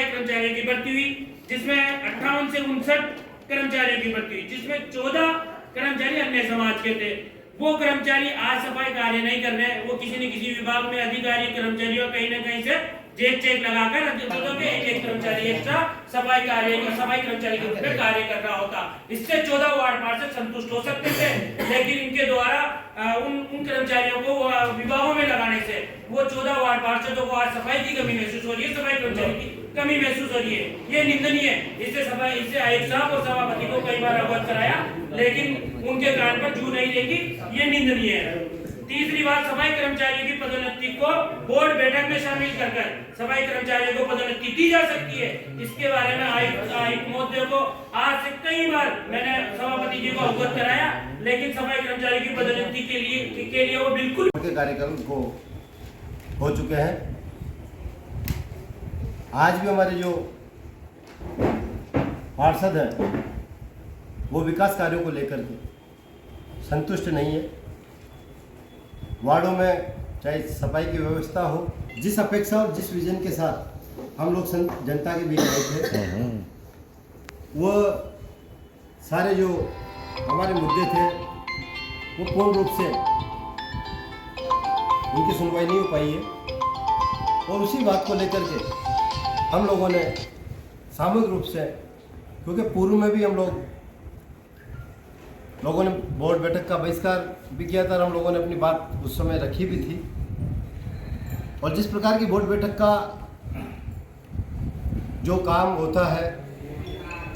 सफाई कर्मचारियों की भर्ती हुई, जिसमें 58 से 59 कर्मचारियों की भर्ती हुई, जिसमें 14 कर्मचारी अन्य समाज के थे। वो कर्मचारी आज सफाई कार्य नहीं कर रहे, वो किसी न किसी विभाग में अधिकारी कर्मचारियों कहीं न कहीं से जेक चेक लगाकर एक कर्मचारी एक्स्ट्रा सफाई कर्मचारी के रूप में कार्य कर रहा होता। इससे 14 वार्ड पार्षद संतुष्ट हो सकते थे, लेकिन इनके द्वारा उन कर्मचारियों को विभागों में लगाने से वो 14 वार्ड पार्षदों को आज सफाई की कमी महसूस हो रही है, सफाई कर्मचारी की कमी महसूस हो रही है। ये निंदनीय है। इससे आयुक्त साहब और सभापति को कई बार अवगत कराया, लेकिन उनके कान पर जू नहीं रहेगी। ये निंदनीय है। तीसरी बात, सफाई कर्मचारियों की पदोन्नति को बोर्ड बैठक में शामिल कर सफाई कर्मचारियों को पदोन्नति दी जा सकती है। इसके बारे में आयुक्त महोदय को आज से कई बार मैंने सभापति जी को अवगत कराया, लेकिन सफाई कर्मचारियों की पदोन्नति के लिए वो बिल्कुल कार्यक्रम को हो चुके हैं। आज भी हमारे जो पार्षद हैं वो विकास कार्यों को लेकर के संतुष्ट नहीं है। वार्डों में चाहे सफाई की व्यवस्था हो, जिस अपेक्षा और जिस विजन के साथ हम लोग जनता के बीच आए थे, वो सारे जो हमारे मुद्दे थे वो पूर्ण रूप से उनकी सुनवाई नहीं हो पाई है। और उसी बात को लेकर के हम लोगों ने सामूहिक रूप से, क्योंकि पूर्व में भी हम लोगों ने बोर्ड बैठक का बहिष्कार भी किया था, हम लोगों ने अपनी बात उस समय रखी भी थी। और जिस प्रकार की बोर्ड बैठक का जो काम होता है,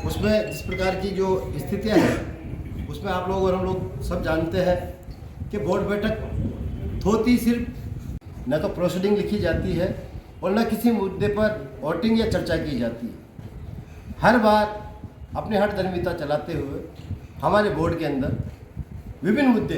उसमें जिस प्रकार की जो स्थितियां हैं, उसमें आप लोग और हम लोग सब जानते हैं कि बोर्ड बैठक होती सिर्फ न तो प्रोसीडिंग लिखी जाती है और न किसी मुद्दे पर वोटिंग या चर्चा की जाती है। हर बार अपने हठधर्मिता चलाते हुए हमारे बोर्ड के अंदर विभिन्न मुद्दे,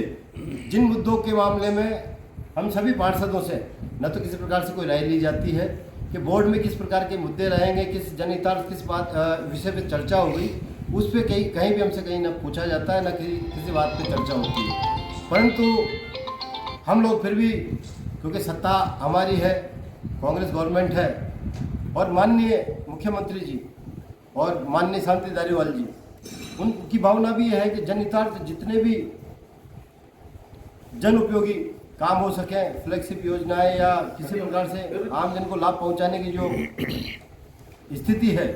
जिन मुद्दों के मामले में हम सभी पार्षदों से न तो किसी प्रकार से कोई राय ली जाती है कि बोर्ड में किस प्रकार के मुद्दे रहेंगे, किस जनहितार्थ किस बात विषय पे चर्चा होगी, उस पर कहीं भी हमसे कहीं न पूछा जाता है, न किसी बात पे चर्चा होती है। परंतु हम लोग फिर भी, क्योंकि सत्ता हमारी है, कांग्रेस गवर्नमेंट है, और माननीय मुख्यमंत्री जी और माननीय शांति धारीवाल जी, उनकी भावना भी है कि जनहितार्थ जितने भी जन उपयोगी काम हो सके, फ्लैगशिप योजनाएं या किसी प्रकार से आम जन को लाभ पहुंचाने की जो स्थिति है,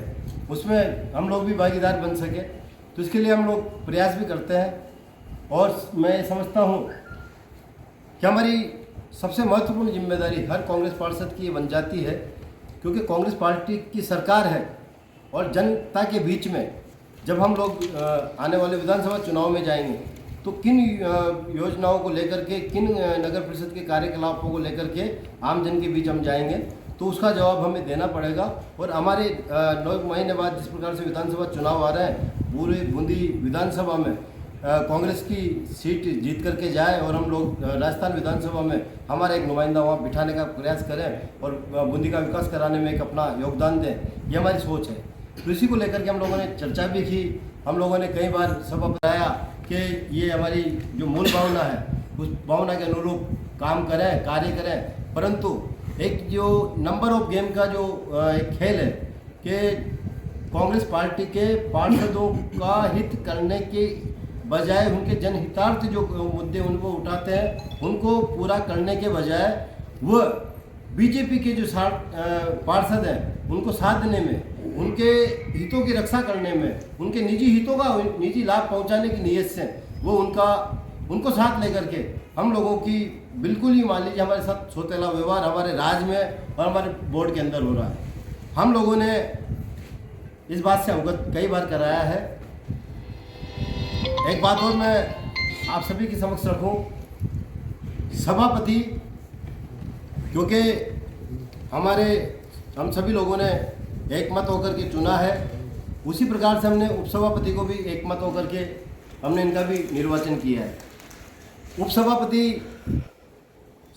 उसमें हम लोग भी भागीदार बन सके, तो इसके लिए हम लोग प्रयास भी करते हैं। और मैं समझता हूं कि हमारी सबसे महत्वपूर्ण जिम्मेदारी हर कांग्रेस पार्षद की बन जाती है, क्योंकि कांग्रेस पार्टी की सरकार है और जनता के बीच में जब हम लोग आने वाले विधानसभा चुनाव में जाएंगे, तो किन योजनाओं को लेकर के, किन नगर परिषद के कार्यकलापों को लेकर के आम जन के बीच हम जाएंगे, तो उसका जवाब हमें देना पड़ेगा। और हमारे 9 महीने बाद जिस प्रकार से विधानसभा चुनाव आ रहे हैं, पूरे बूंदी विधानसभा में कांग्रेस की सीट जीत करके जाए और हम लोग राजस्थान विधानसभा में हमारा एक नुमाइंदा वहाँ बिठाने का प्रयास करें और बूंदी का विकास कराने में एक अपना योगदान दें, ये हमारी सोच है। तो इसी को लेकर के हम लोगों ने चर्चा भी की। हम लोगों ने कई बार सब बताया कि ये हमारी जो मूल भावना है, उस भावना के अनुरूप काम करें, कार्य करें। परंतु एक जो नंबर ऑफ गेम का जो एक खेल है कि कांग्रेस पार्टी के पार्षदों का हित करने के बजाय उनके जनहितार्थ जो मुद्दे उनको उठाते हैं, उनको पूरा करने के बजाय वह बीजेपी के जो पार्षद हैं उनको साथ देने में, उनके हितों की रक्षा करने में, उनके निजी हितों का निजी लाभ पहुंचाने की नीयत से वो उनको साथ लेकर के हम लोगों की बिल्कुल ही, मान लीजिए, हमारे साथ सौतेला व्यवहार हमारे राज्य में और हमारे बोर्ड के अंदर हो रहा है। हम लोगों ने इस बात से अवगत कई बार कराया है। एक बात और मैं आप सभी के समक्ष रखूं, सभापति, क्योंकि हम सभी लोगों ने एक मत होकर के चुना है, उसी प्रकार से हमने उपसभापति को भी एक मत होकर के हमने इनका भी निर्वाचन किया है। उपसभापति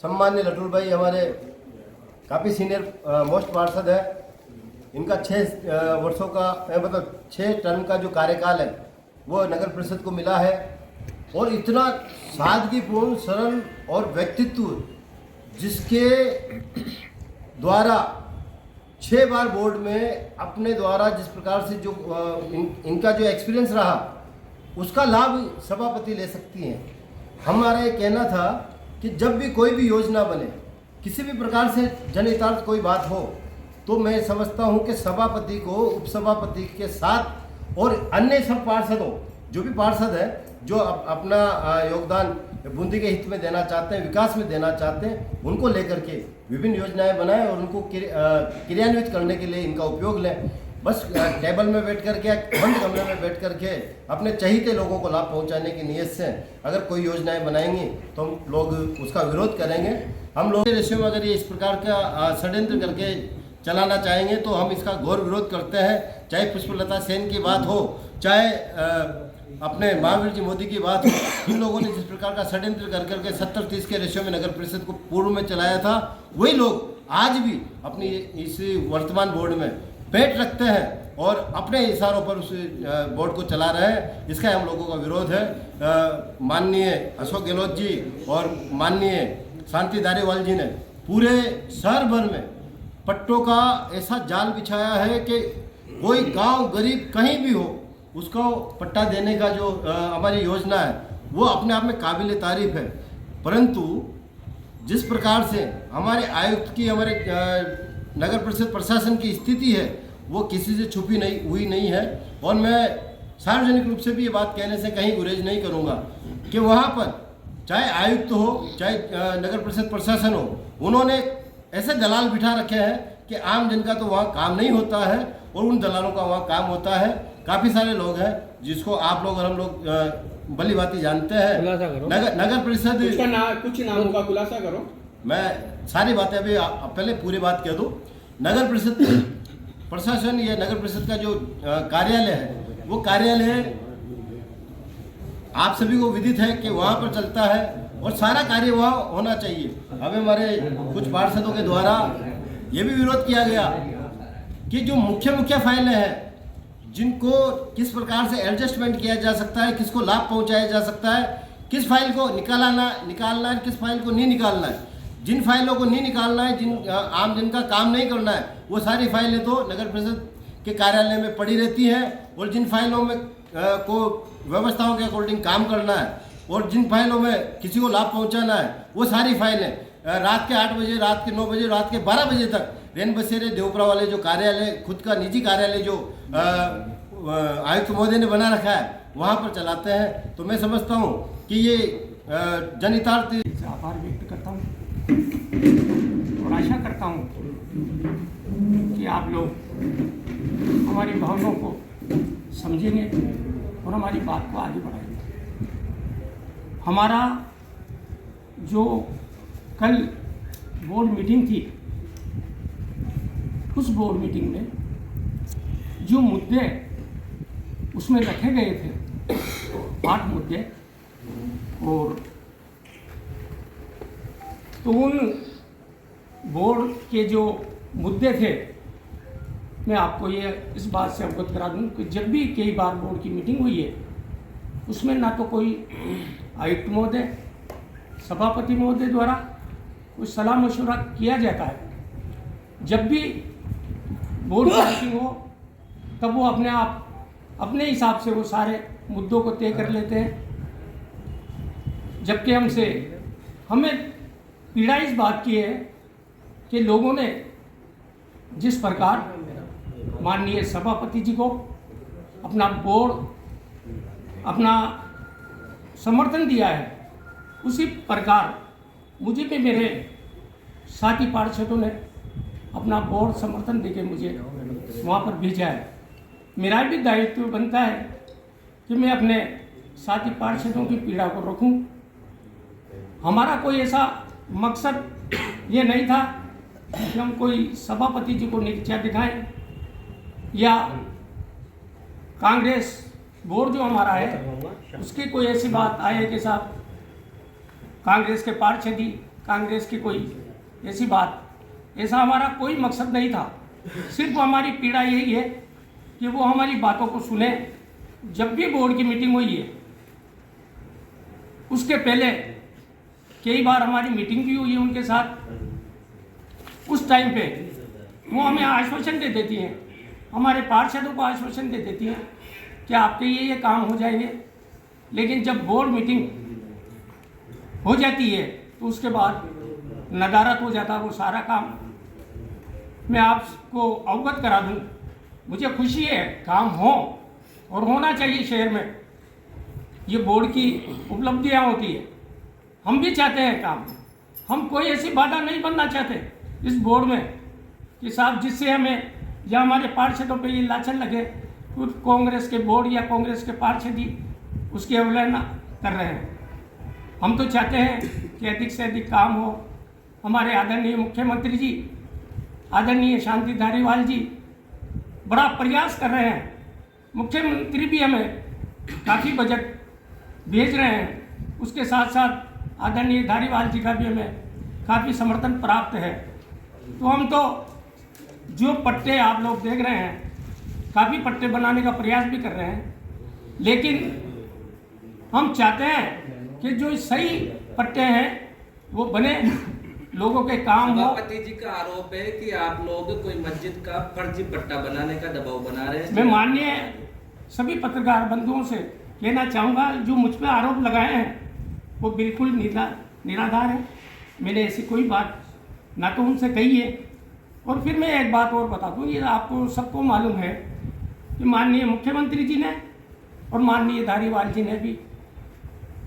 सम्मान्य लटुल भाई हमारे काफ़ी सीनियर मोस्ट पार्षद है। इनका 6 वर्षों का, मतलब 6 टर्म का जो कार्यकाल है वो नगर परिषद को मिला है। और इतना सादगीपूर्ण, सरल और व्यक्तित्व जिसके द्वारा 6 बार बोर्ड में अपने द्वारा जिस प्रकार से जो इनका जो एक्सपीरियंस रहा उसका लाभ सभापति ले सकती हैं। हमारा ये कहना था कि जब भी कोई भी योजना बने, किसी भी प्रकार से जनहितार्थ कोई बात हो, तो मैं समझता हूं कि सभापति को उपसभापति के साथ और अन्य सब पार्षदों, जो भी पार्षद है जो अपना योगदान बूंदी के हित में देना चाहते हैं, विकास में देना चाहते हैं, उनको लेकर के विभिन्न योजनाएं बनाएं और उनको क्रियान्वित करने के लिए इनका उपयोग लें। बस टेबल में बैठ करके, बंद कमरे में बैठ करके अपने चहीते लोगों को लाभ पहुंचाने की नीयत से अगर कोई योजनाएं बनाएंगी तो हम लोग उसका विरोध करेंगे। हम लोग रेशियो में अगर ये इस प्रकार का षड्यंत्र करके चलाना चाहेंगे तो हम इसका घोर विरोध करते हैं। चाहे पुष्पलता सेन की बात हो, चाहे अपने महावीर जी मोदी की बात हो, इन लोगों ने जिस प्रकार का षड्यंत्र कर करके 70-30 के रेशियो में नगर परिषद को पूर्व में चलाया था, वही लोग आज भी अपनी इस वर्तमान बोर्ड में पेट रखते हैं और अपने इशारों पर उस बोर्ड को चला रहे हैं। इसका हम लोगों का विरोध है। माननीय अशोक गहलोत जी और माननीय शांति धारीवाल जी ने पूरे शहर भर में पट्टों का ऐसा जाल बिछाया है कि कोई गांव गरीब कहीं भी हो उसको पट्टा देने का जो हमारी योजना है वो अपने आप में काबिल तारीफ है। परंतु जिस प्रकार से हमारे आयुक्त की, हमारे नगर परिषद प्रशासन की स्थिति है वो किसी से छुपी नहीं है। और मैं सार्वजनिक रूप से भी ये बात कहने से कहीं गुरेज नहीं करूँगा कि वहाँ पर चाहे आयुक्त हो, चाहे नगर परिषद प्रशासन हो, उन्होंने ऐसे दलाल बिठा रखे हैं कि आम जन का तो वहाँ काम नहीं होता है और उन दलालों का वहाँ काम होता है। काफ़ी सारे लोग हैं जिसको आप लोग और हम लोग भली भांति जानते हैं। नगर परिषद कुछ नामों का खुलासा करो। मैं सारी बातें अभी पहले पूरी बात कह दूं। नगर परिषद प्रशासन या नगर परिषद का जो कार्यालय है वो कार्यालय आप सभी को विदित है कि वहाँ पर चलता है और सारा कार्य वहाँ होना चाहिए। अभी हमारे कुछ पार्षदों के द्वारा ये भी विरोध किया गया कि जो मुख्य फाइलें हैं जिनको किस प्रकार से एडजस्टमेंट किया जा सकता है, किसको लाभ पहुंचाया जा सकता है, किस फाइल को निकालना है, किस फाइल को नहीं निकालना है, जिन फाइलों को नहीं निकालना है, जिन आम जन का काम नहीं करना है, वो सारी फाइलें तो नगर परिषद के कार्यालय में पड़ी रहती हैं। और जिन फाइलों में को व्यवस्थाओं के अकॉर्डिंग काम करना है और जिन फाइलों में किसी को लाभ पहुँचाना है, वो सारी फाइलें रात के 8 बजे, रात के 9 बजे, रात के 12 बजे तक रेन बसेरे देवपुरा वाले जो कार्यालय, खुद का निजी कार्यालय जो आयुक्त महोदय ने बना रखा है, वहाँ पर चलाते हैं। तो मैं समझता हूँ कि ये जनहितार्थ आभार व्यक्त करता हूँ और आशा करता हूँ कि आप लोग हमारी भावनाओं को समझेंगे और हमारी बात को आगे बढ़ाएंगे। हमारा जो कल बोर्ड मीटिंग थी, उस बोर्ड मीटिंग में जो मुद्दे उसमें रखे गए थे 8 मुद्दे, और तो उन बोर्ड के जो मुद्दे थे मैं आपको ये इस बात से अवगत करा दूं कि जब भी कई बार बोर्ड की मीटिंग हुई है उसमें ना तो कोई आयुक्त महोदय, सभापति महोदय द्वारा कोई सलाह मशवरा किया जाता है। जब भी बोर्ड की मीटिंग हो तब वो अपने आप अपने हिसाब से वो सारे मुद्दों को तय कर लेते हैं। जबकि हमें पीड़ा इस बात की है कि लोगों ने जिस प्रकार माननीय सभापति जी को अपना बोर्ड, अपना समर्थन दिया है, उसी प्रकार मुझे भी मेरे साथी पार्षदों ने अपना बोर्ड समर्थन देके मुझे वहाँ पर भेजा है। मेरा भी दायित्व बनता है कि मैं अपने साथी पार्षदों की पीड़ा को रखूं। हमारा कोई ऐसा मकसद ये नहीं था कि हम कोई सभापति जी को नीचा दिखाएं या कांग्रेस बोर्ड जो हमारा है उसकी कोई ऐसी बात आए कि साहब कांग्रेस के पार्षद ही कांग्रेस की कोई ऐसी बात, ऐसा हमारा कोई मकसद नहीं था। सिर्फ हमारी पीड़ा यही है कि वो हमारी बातों को सुने। जब भी बोर्ड की मीटिंग हुई है उसके पहले कई बार हमारी मीटिंग भी हुई है उनके साथ। उस टाइम पे वो हमें आश्वासन दे देती हैं, हमारे पार्षदों को आश्वासन दे देती हैं कि आपके ये काम हो जाएंगे। लेकिन जब बोर्ड मीटिंग हो जाती है तो उसके बाद नदारत हो जाता है वो सारा काम। मैं आपको अवगत करा दूं, मुझे खुशी है काम हो और होना चाहिए शहर में, ये बोर्ड की उपलब्धियां होती है। हम भी चाहते हैं काम, हम कोई ऐसी बाधा नहीं बनना चाहते इस बोर्ड में कि साहब जिससे हमें या हमारे पार्षदों पे ये लाछन लगे कुछ कांग्रेस के बोर्ड या कांग्रेस के पार्षद ही उसकी अवहेलना कर रहे हैं। हम तो चाहते हैं कि अधिक से अधिक काम हो। हमारे आदरणीय मुख्यमंत्री जी, आदरणीय शांति धारीवाल जी बड़ा प्रयास कर रहे हैं। मुख्यमंत्री भी हमें काफ़ी बजट भेज रहे हैं, उसके साथ साथ आदरणीय धारीवाल जी का भी हमें काफ़ी समर्थन प्राप्त है। तो हम तो जो पट्टे आप लोग देख रहे हैं, काफ़ी पट्टे बनाने का प्रयास भी कर रहे हैं, लेकिन हम चाहते हैं कि जो सही पट्टे हैं वो बने, लोगों के काम हो। सभापति जी का आरोप है कि आप लोग कोई मस्जिद का फर्जी पट्टा बनाने का दबाव बना रहे हैं। मैं माननीय सभी पत्रकार बंधुओं से कहना चाहूँगा, जो मुझ पर आरोप लगाए हैं वो बिल्कुल निराधार है। मैंने ऐसी कोई बात ना तो उनसे कही है। और फिर मैं एक बात और बता दूँ, ये आपको सबको मालूम है कि माननीय मुख्यमंत्री जी ने और माननीय धारीवाल जी ने भी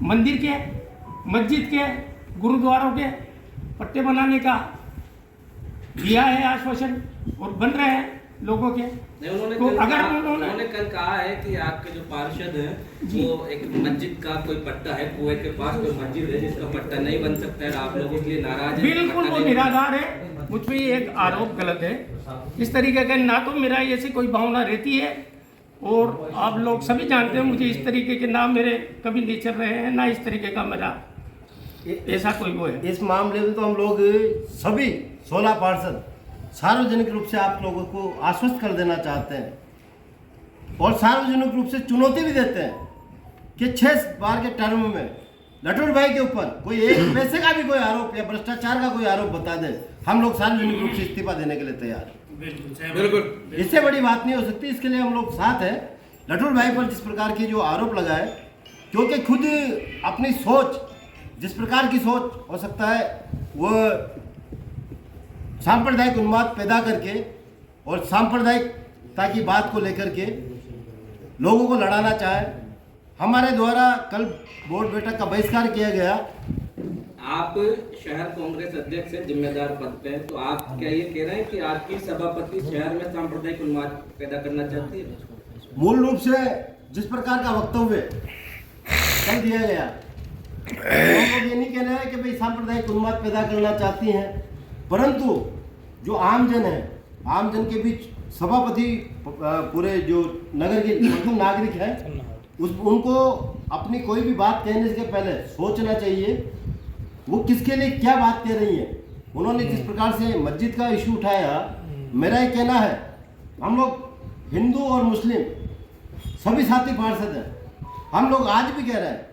मंदिर के, मस्जिद के, गुरुद्वारों के पट्टे बनाने का दिया है आश्वासन और बन रहे हैं लोगों के। नहीं, उन्होंने तो कल अगर कहा- उन्होंने उन्होंने कल कहा है कि आपके जो पार्षद हैं वो एक मस्जिद का कोई पट्टा है, कुएं के पास कोई मस्जिद है जिसका पट्टा नहीं बन सकता है, आप लोगों के लिए नाराज है। बिल्कुल पट्टा वो नहीं- निराधार है, मुझ पर ये एक आरोप गलत है। इस तरीके का ना तो मेरा ऐसी कोई भावना रहती है, और आप लोग सभी जानते हैं मुझे इस तरीके के ना मेरे कभी नेचर रहे हैं, ना इस तरीके का मेरा ऐसा कोई वो है। इस मामले में तो हम लोग सभी 16 पार्षद सार्वजनिक रूप से आप लोगों को आश्वस्त कर देना चाहते हैं और सार्वजनिक रूप से चुनौती भी देते हैं कि 6 बार के टर्म में लठुर भाई के ऊपर कोई एक पैसे का भी कोई आरोप या भ्रष्टाचार का कोई आरोप बता दे, हम लोग सार्वजनिक रूप से इस्तीफा देने के लिए तैयार हैं। बिल्कुल इससे बड़ी बात नहीं हो सकती। इसके लिए हम लोग साथ हैं। लठुर भाई पर जिस प्रकार की जो आरोप लगाए, क्योंकि खुद अपनी सोच, जिस प्रकार की सोच हो सकता है वो सांप्रदायिक उन्माद पैदा करके और सांप्रदायिकता की बात को लेकर के लोगों को लड़ाना चाहे। हमारे द्वारा कल बोर्ड बैठक का बहिष्कार किया गया। आप शहर कांग्रेस अध्यक्ष से जिम्मेदार पद पे हैं, तो आप क्या ये कह रहे हैं कि आपकी सभापति शहर में सांप्रदायिक उन्माद पैदा करना चाहती है? मूल रूप से जिस प्रकार का वक्तव्य कल दिया गया, हम लोग ये नहीं कह रहे हैं कि भाई सांप्रदायिक उन्माद पैदा करना चाहती हैं, परंतु जो आमजन है, आमजन के बीच सभापति पूरे जो नगर के प्रथम नागरिक हैं उनको अपनी कोई भी बात कहने से पहले सोचना चाहिए वो किसके लिए क्या बात कह रही है। उन्होंने जिस प्रकार से मस्जिद का इशू उठाया, मेरा ये कहना है हम लोग हिंदू और मुस्लिम सभी साथी पार्षद हैं। हम लोग आज भी कह रहे हैं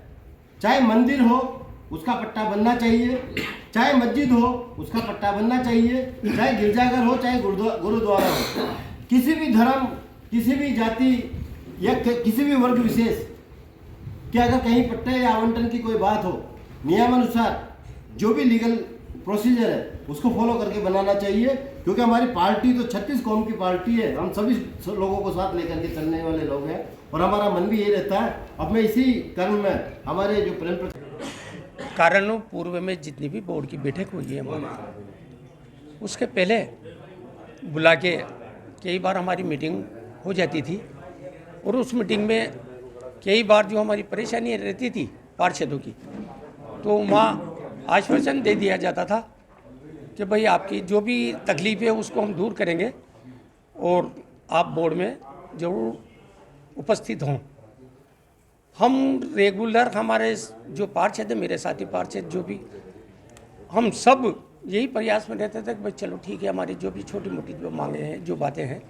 चाहे मंदिर हो उसका पट्टा बनना चाहिए, चाहे मस्जिद हो उसका पट्टा बनना चाहिए, चाहे गिरजाघर हो चाहे गुरुद्वारा हो। किसी भी धर्म, किसी भी जाति या किसी भी वर्ग विशेष कि अगर कहीं पट्टे या आवंटन की कोई बात हो, नियमानुसार जो भी लीगल प्रोसीजर है उसको फॉलो करके बनाना चाहिए। क्योंकि हमारी पार्टी तो 36 कौम की पार्टी है, हम सभी लोगों को साथ लेकर के चलने वाले लोग हैं और हमारा मन भी यही रहता है। अब मैं इसी क्रम में हमारे जो प्रेम कारणों पूर्व में जितनी भी बोर्ड की बैठक हुई है हमारी, उसके पहले बुला के कई बार हमारी मीटिंग हो जाती थी और उस मीटिंग में कई बार जो हमारी परेशानी रहती थी पार्षदों की, तो वहाँ आश्वासन दे दिया जाता था कि भाई आपकी जो भी तकलीफ है उसको हम दूर करेंगे और आप बोर्ड में ज़रूर उपस्थित हों। हम रेगुलर हमारे जो पार्षद है, मेरे साथी पार्षद जो भी, हम सब यही प्रयास में रहते थे कि भाई चलो ठीक है, हमारी जो भी छोटी मोटी जो मांगे हैं, जो बातें हैं,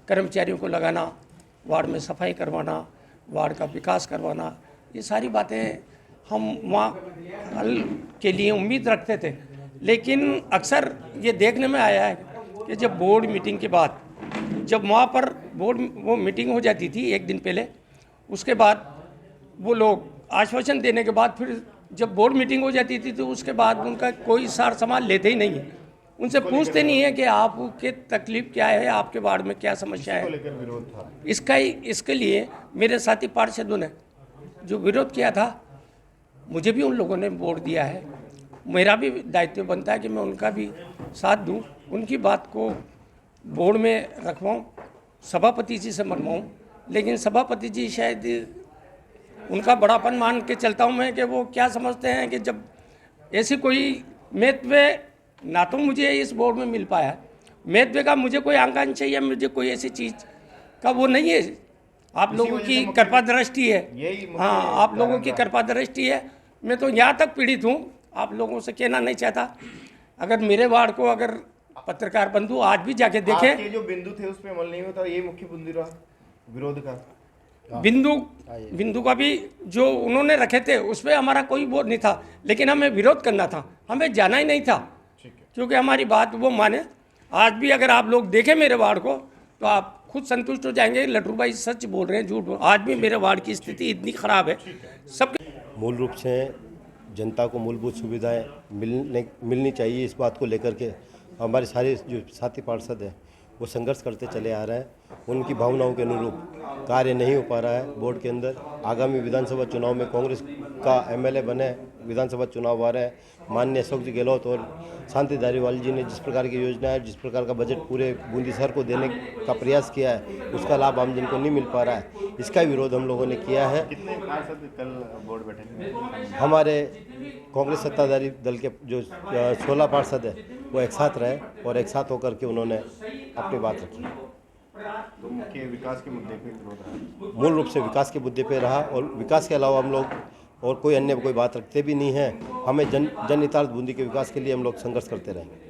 कर्मचारियों को लगाना, वार्ड में सफाई करवाना, वार्ड का विकास करवाना, ये सारी बातें हम वहाँ हल के लिए उम्मीद रखते थे। लेकिन अक्सर ये देखने में आया है कि जब बोर्ड मीटिंग के बाद, जब वहाँ पर बोर्ड वो मीटिंग हो जाती थी एक दिन पहले, उसके बाद वो लोग आश्वासन देने के बाद फिर जब बोर्ड मीटिंग हो जाती थी तो उसके बाद उनका कोई सार संभाल लेते ही नहीं है, उनसे पूछते नहीं है कि आपके तकलीफ क्या है, आपके वार्ड में क्या समस्या है। इसके लिए मेरे साथी पार्षदों ने जो विरोध किया था, मुझे भी उन लोगों ने वोट दिया है। मेरा भी दायित्व बनता है कि मैं उनका भी साथ दूं, उनकी बात को बोर्ड में रखवाऊं, सभापति जी से मनवाऊं। लेकिन सभापति जी शायद उनका बड़ापन मान के चलता हूं मैं कि वो क्या समझते हैं कि जब ऐसी कोई महत्व ना तो मुझे इस बोर्ड में मिल पाया, महत्व का मुझे कोई आकांक्षा या मुझे कोई ऐसी चीज़ का वो नहीं है। आप लोगों की कृपा दृष्टि है, हाँ, आप लोगों की कृपा दृष्टि है। मैं तो यहाँ तक पीड़ित हूँ, आप लोगों से कहना नहीं चाहता। अगर मेरे वार्ड को अगर पत्रकार बंधु आज भी जाके देखें, आपके जो बिंदु थे उसमें अमल नहीं होता, ये मुख्य बिंदु रहा विरोध का। बिंदु का भी जो उन्होंने रखे थे उस पर हमारा कोई वो नहीं था, लेकिन हमें विरोध करना था, हमें जाना ही नहीं था, क्योंकि हमारी बात वो माने। आज भी अगर आप लोग देखें मेरे वार्ड को तो आप खुद संतुष्ट हो जाएंगे। लड्डू भाई सच बोल रहे हैं, झूठ बोल। आज भी मेरे वार्ड की स्थिति इतनी खराब है। सब मूल रूप से जनता को मूलभूत सुविधाएं मिलनी चाहिए, इस बात को लेकर के हमारे सारे जो साथी पार्षद हैं वो संघर्ष करते चले आ रहे हैं। उनकी भावनाओं के अनुरूप कार्य नहीं हो पा रहा है बोर्ड के अंदर। आगामी विधानसभा चुनाव में कांग्रेस का एमएलए बने, विधानसभा चुनाव आ रहे हैं। माननीय अशोक जी गहलोत और शांति धारीवाल जी ने जिस प्रकार की योजना है, जिस प्रकार का बजट पूरे बूंदी शहर को देने का प्रयास किया है, उसका लाभ आम जन को नहीं मिल पा रहा है। इसका विरोध हम लोगों ने किया है। कितने पार्षद कल बोर्ड बैठे? हमारे कांग्रेस सत्ताधारी दल के जो 16 पार्षद है वो एक साथ रहे और एक साथ होकर के उन्होंने अपनी बात रखी। तो मुख्य विकास के मुद्दे पे विरोध रहा, मूल रूप से विकास के मुद्दे पे रहा, और विकास के अलावा हम लोग और कोई अन्य कोई बात रखते भी नहीं है। हमें जन हितार्थ बूंदी के विकास के लिए हम लोग संघर्ष करते रहेंगे।